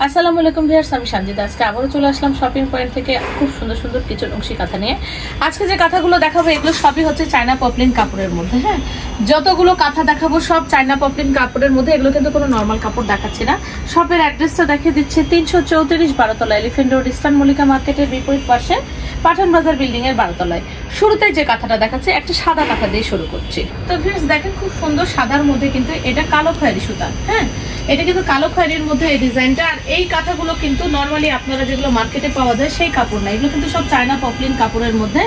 আসসালামু আলাইকুম ভিউয়ার্স, আমি সানজিদা। আজকে আবারও চলে আসলাম শপিং পয়েন্ট থেকে খুব সুন্দর সুন্দর কিছু নকশি কাঁথা নিয়ে। আজকে যে কাঁথাগুলো দেখাবো এগুলো সবই হচ্ছে চায়না পপলিন কাপড়ের মধ্যে। হ্যাঁ, যতগুলো কাঁথা দেখাবো সব চায়না পপলিন কাপড়ের মধ্যে। এগুলো কিন্তু কোনো নর্মাল কাপড় দেখাচ্ছি না। শপের অ্যাড্রেসটা দেখিয়ে দিচ্ছে 334 12তলা এলিফ্যান্ট রোড, ইস্টার্ন মল্লিকা মার্কেটের বিপরীত পাশে পাঠান বাজার বিল্ডিং এর 12তলায়। শুরুতে যে কাঁথাটা দেখাচ্ছে একটা সাদা কাঁথা দিয়ে শুরু করছি। তো ভিউয়ার্স দেখেন, খুব সুন্দর সাদার মধ্যে কিন্তু এটা কালো খয়েরি সুতা। হ্যাঁ, এটা কিন্তু কালো খয়েরির মধ্যে এই ডিজাইনটা। আর এই কাঁথাগুলো কিন্তু নর্মালি আপনারা যেগুলো মার্কেটে পাওয়া যায় সেই কাপড় না, এগুলো কিন্তু সব চায়না পপলিন কাপড়ের মধ্যে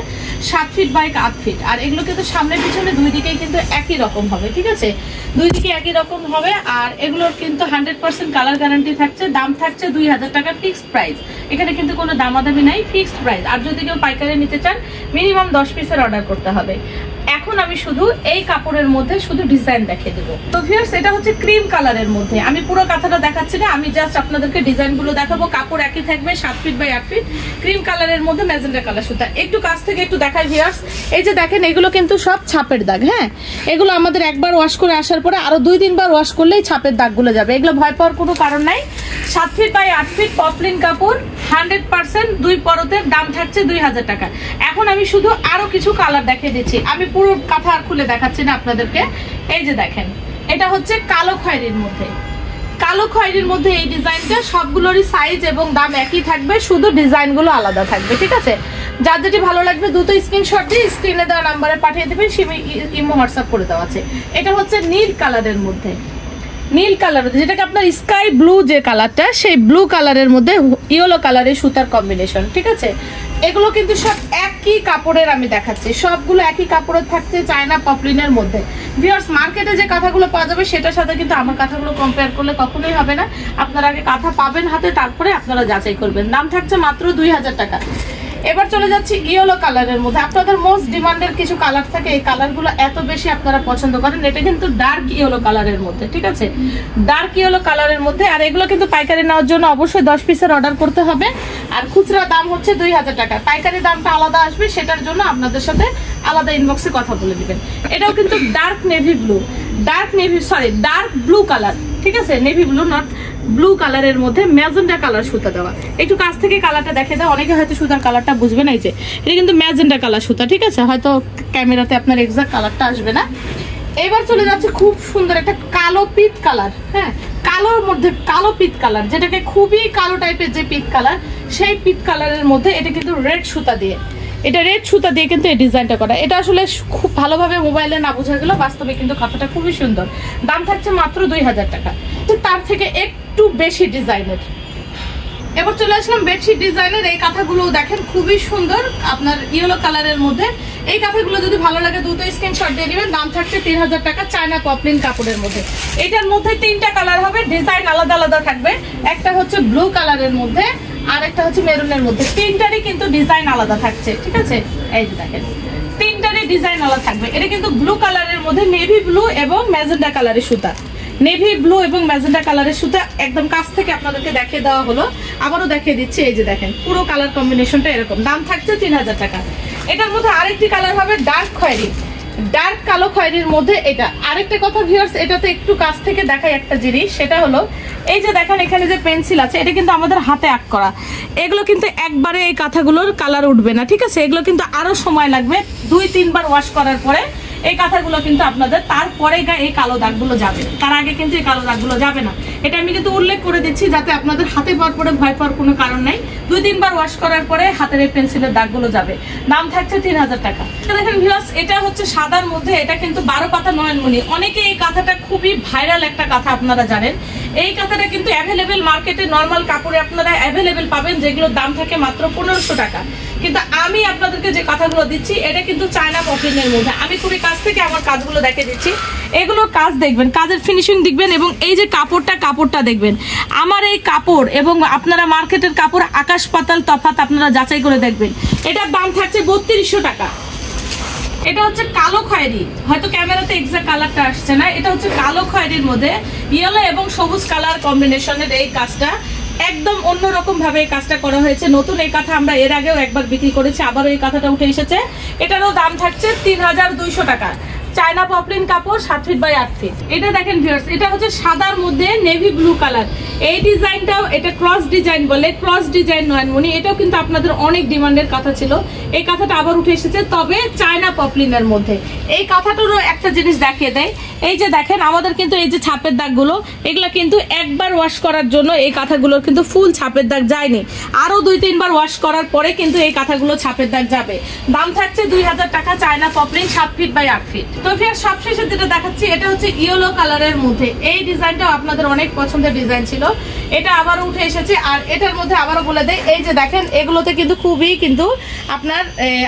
7 ফিট বাই 8 ফিট। আর এগুলো কিন্তু সামনে পিছনে দুই দিকেই কিন্তু একই রকম হবে। ঠিক আছে, দুই দিকে একই রকম হবে। আর এগুলোর কিন্তু 100% কালার গ্যারান্টি থাকছে। দাম থাকছে 2000 টাকা ফিক্সড প্রাইস। এখানে কিন্তু কোনো দামাদামি নাই, ফিক্সড প্রাইস। আর যদি কেউ পাইকারি নিতে চান মিনিমাম 10 পিসের অর্ডার করতে হবে। এখন আমি শুধু এই কাপড়ের মধ্যে শুধু ডিজাইন দেখিয়ে দেবো। তো ভিউয়ার্স, এটা হচ্ছে ক্রিম কালারের মধ্যে। আমি পুরো কাঁথাটা দেখাচ্ছি না, আমি জাস্ট আপনাদেরকে ডিজাইনগুলো দেখাবো। কাপড় একই থাকবে, 7 ফিট বাই 8 ফিট, ক্রিম কালারের মধ্যে ম্যাজেন্টা কালার সুতা। একটু কাছ থেকে একটু দেখাই ভিউয়ার্স। এই যে দেখেন, এগুলো কিন্তু সব ছাপের দাগ। হ্যাঁ, এগুলো আমাদের একবার ওয়াশ করে আসার পরে আরো 2-3 বার ওয়াশ করলেই ছাপের দাগগুলো যাবে। এগুলো ভয় পাওয়ার কোনো কারণ নাই। 7 ফিট বাই 8 ফিট পপলিন কাপড়, 100% দুই পরতের। দাম থাকছে 2000 টাকা। এখন আমি শুধু আরো কিছু কালার দেখিয়ে দিচ্ছি। আমি পুরো কাঁথা আর খুলে দেখাচ্ছি না আপনাদেরকে। এই যে দেখেন, এটা হচ্ছে কালো খয়েরির মধ্যে। কালো খয়েরির মধ্যে এই ডিজাইনটা, সবগুলোরই সাইজ এবং দাম একই থাকবে, শুধু ডিজাইনগুলো আলাদা থাকবে। ঠিক আছে, যার যেটি ভালো লাগবে দ্রুত স্ক্রিনশট দিয়ে স্ক্রিনে দেওয়া নাম্বারে পাঠিয়ে দেবেন। ইমো হোয়াটসঅ্যাপ করে দেওয়া আছে। এটা হচ্ছে নীল কালারের মধ্যে, নীল কালার যেটাকে আপনার স্কাই ব্লু যে কালারটা, সেই ব্লু কালারের মধ্যে ইয়েলো কালারের সুতার কম্বিনেশন। ঠিক আছে, এগুলো কিন্তু সব একই কাপড়ের আমি দেখাচ্ছি, সবগুলো একই কাপড়ের থাকছে চায়না পপলিনের মধ্যে। ভিউয়ার্স, মার্কেটে যে কাঁথাগুলো পাওয়া যাবে সেটার সাথে কিন্তু আমার কাঁথাগুলো কম্পেয়ার করলে কখনোই হবে না। আপনারা আগে কাঁথা পাবেন হাতে, তারপরে আপনারা যাচাই করবেন। দাম থাকছে মাত্র 2000 টাকা। এবার চলে যাচ্ছি ইয়েলো কালারের মধ্যে। আপনাদের মোস্ট ডিমান্ডের কিছু কালার থাকে, এই কালারগুলো এত বেশি আপনারা পছন্দ করেন। এটা কিন্তু ডার্ক ইয়েলো কালারের মধ্যে। ঠিক আছে, ডার্ক ইয়েলো কালারের মধ্যে। আর এগুলো কিন্তু পাইকারি নেওয়ার জন্য অবশ্যই 10 পিসের অর্ডার করতে হবে। আর খুচরা দাম হচ্ছে 2000 টাকা। পাইকারি দামটা আলাদা আসবে, সেটার জন্য আপনাদের সাথে আলাদা ইনবক্সে কথা বলে দিবেন। এটাও কিন্তু dark navy blue, dark blue colour. ঠিক আছে, নেভি ব্লু নট ব্লু কালারের মধ্যে ম্যাজেন্টা কালার সুতা দেওয়া। একটু কাছ থেকে কালারটা দেখে দাও, অনেকে হয়তো সুতার কালারটা বুঝবে না। এই যে এটা কিন্তু ম্যাজেন্টা কালার সুতা। ঠিক আছে, হয়তো ক্যামেরাতে আপনার এক্সাক্ট কালারটা আসবে না। এবার চলে যাচ্ছে খুব সুন্দর একটা কালো পিত কালার। হ্যাঁ, কালোর মধ্যে কালো পিত কালার, যেটাকে খুবই কালো টাইপের যে পিত কালার, সেই পিত কালারের মধ্যে এটা কিন্তু রেড সুতা দিয়ে, এটা রেড সুতা দিয়ে কিন্তু এই ডিজাইনটা করা। এটা আসলে খুব ভালোভাবে মোবাইলে না বোঝা গেল, বাস্তবে কিন্তু কাঁথাটা খুবই সুন্দর। দাম থাকছে মাত্র 2000 টাকা। তো তার থেকে একটু বেশি ডিজাইনের। এবার চলে আসলাম বেডশিট ডিজাইনের। এই কাঁথাগুলো দেখেন খুবই সুন্দর, আপনার ইয়েলো কালারের মধ্যে। এই কাঁথাগুলো যদি ভালো লাগে দ্রুত স্ক্রিনশট দিয়ে নেবেন। দাম থাকছে 3000 টাকা, চায়না পপলিন কাপড়ের মধ্যে। এটার মধ্যে 3টা কালার হবে, ডিজাইন আলাদা আলাদা থাকবে। একটা হচ্ছে ব্লু কালারের মধ্যে, আর একটা হচ্ছে মেরুনের মধ্যে। 3টারই কিন্তু ডিজাইন আলাদা থাকছে। ঠিক আছে, এই যে দেখেন 3টারই ডিজাইন আলাদা থাকবে। এটা কিন্তু ব্লু কালারের মধ্যে নেভি ব্লু এবং ম্যাজেন্টা কালারের সুতা, নেভি ব্লু এবং ম্যাজেন্টা কালারের সুতা। একদম কাছ থেকে আপনাদেরকে দেখিয়ে দেওয়া হলো, আবারও দেখিয়ে দিচ্ছি। এই যে দেখেন, পুরো কালার কম্বিনেশনটা এরকম। দাম থাকছে 3000 টাকা। এটার মধ্যে আরেকটি কালার হবে ডার্ক খয়েরি, ডার্ক কালো খয়েরির মধ্যে। এটা আরেকটা কথা ভিউয়ার্স, এটাতে একটু কাছ থেকে দেখাই একটা জিনিস, সেটা হলো এই যে দেখেন এখানে যে পেন্সিল আছে, এটা কিন্তু আমাদের হাতে আঁক করা। এগুলো কিন্তু একবারে এই কাঁথাগুলোর কালার উঠবে না। ঠিক আছে, এগুলো কিন্তু আরো সময় লাগবে। 2-3 বার ওয়াশ করার পরে এই কাঁথাগুলো কিন্তু আপনাদের, তারপরে এই কালো দাগগুলো যাবে, তার আগে কিন্তু এই কালো দাগগুলো যাবে না। এটা আমি কিন্তু উল্লেখ করে দিচ্ছি যাতে আপনাদের হাতে পাওয়ার পরে ভয় পাওয়ার কোনো কারণ নাই। 2-3 বার ওয়াশ করার পরে হাতের এই পেন্সিলের দাগগুলো যাবে। দাম থাকছে 3000 টাকা। দেখেন ভিউয়ার্স, এটা হচ্ছে সাদার মধ্যে। এটা কিন্তু 12 পাতা নয়নমণি। অনেকে এই কাঁথাটা খুবই ভাইরাল একটা কাঁথা, আপনারা জানেন। এই কাঁথাটা কিন্তু অ্যাভেলেবেল মার্কেটে নর্মাল কাপড়ে আপনারা অ্যাভেলেবেল পাবেন, যেগুলোর দাম থাকে মাত্র 1500 টাকা। কিন্তু আমি আপনাদেরকে যে কাঁথাগুলো দিচ্ছি এটা কিন্তু চায়না পপলিনের মধ্যে। আমি খুবই কাছ থেকে আমার কাজগুলো দেখে দিচ্ছি। এগুলোর কাজ দেখবেন, কাজের ফিনিশিং দেখবেন, এবং এই যে কাপড়টা দেখবেন। আমার এই কাপড় এবং আপনারা মার্কেটের কাপড় আকাশ পাতাল তফাৎ, আপনারা যাচাই করে দেখবেন। এটার দাম থাকছে 3200 টাকা। এটা হচ্ছে কালো খয়েরি, হয়তো ক্যামেরাতে এক্সাক্ট কালারটা আসছে না। এটা হচ্ছে কালো খয়েরির মধ্যে ইয়েলো এবং সবুজ কালার কম্বিনেশনের এই কাজটা। একদম অন্যরকম ভাবে এই কাজটা করা হয়েছে। নতুন এই কাঁথা আমরা এর আগেও একবার বিক্রি করেছি, আবারও এই কাঁথাটা উঠে এসেছে। এটারও দাম থাকছে 3200 টাকা। চায়না পপলিন কাপড় 7 ফিট বাই 8 ফিট। এটা দেখেন ভিউয়ার্স, এটা হচ্ছে সাদার মধ্যে নেভি ব্লু কালার। এই ডিজাইনটাও এটা ক্রস ডিজাইন বলে, ক্রস ডিজাইন নয়নমণি, এটাও কিন্তু আপনাদের অনেক ডিমান্ডের কথা ছিল। এই কাঁথাটা আবার উঠে এসেছে, তবে চায়না পপলিনের মধ্যে। এই কাঁথাটারও একটা জিনিস দেখিয়ে দেয়, এই যে দেখেন আমাদের কিন্তু এই যে ছাপের দাগগুলো, এগুলো কিন্তু একবার ওয়াশ করার জন্য এই কাঁথাগুলোর কিন্তু ফুল ছাপের দাগ যায়নি, আরো 2-3 বার ওয়াশ করার পরে কিন্তু এই কাঁথাগুলো ছাপের দাগ যাবে। দাম থাকছে 2000 টাকা, China poplin 7 feet by 8 feet. তো ফির সবশেষে যেটা দেখাচ্ছি, এটা হচ্ছে ইয়েলো কালারের মধ্যে। এই ডিজাইনটাও আপনাদের অনেক পছন্দের ডিজাইন ছিল, এটা আবারও উঠে এসেছে। আর এটার মধ্যে আবারও বলে দেয়, এই যে দেখেন এগুলোতে কিন্তু খুবই কিন্তু আপনার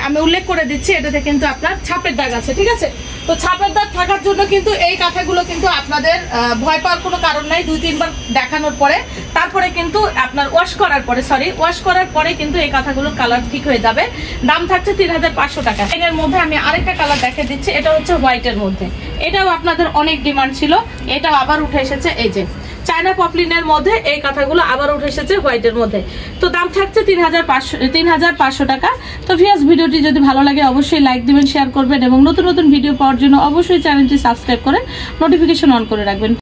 আমি উল্লেখ করে দিচ্ছি, এটাতে কিন্তু আপনার ছাপের দাগ আছে, ঠিক আছে। তো ছাপের দাগ থাকার জন্য কিন্তু এই কাঁথাগুলো কিন্তু আপনাদের ভয় পাওয়ার কোনো কারণ নাই। 2-3 বার দেখানোর পরে তারপরে কিন্তু আপনার ওয়াশ করার পরে কিন্তু এই কাঁথাগুলোর কালার ঠিক হয়ে যাবে। দাম থাকছে 3500 টাকা। এর মধ্যে আমি আরেকটা কালার দেখিয়ে দিচ্ছি, এটা হচ্ছে হোয়াইটের মধ্যে। এটাও আপনাদের অনেক ডিমান্ড ছিল, এটাও আবার উঠে এসেছে। এই যে চায়না পপলিনের মধ্যে এই কাঁথাগুলো আবার উঠে এসেছে হোয়াইটের মধ্যে। তো দাম থাকছে 3500 টাকা। তো ভিউয়ার্স, ভিডিওটি যদি ভালো লাগে অবশ্যই লাইক দিবেন, শেয়ার করবেন এবং নতুন নতুন ভিডিও পাওয়ার জন্য অবশ্যই চ্যানেলটি সাবস্ক্রাইব করে নোটিফিকেশন অন করে রাখবেন।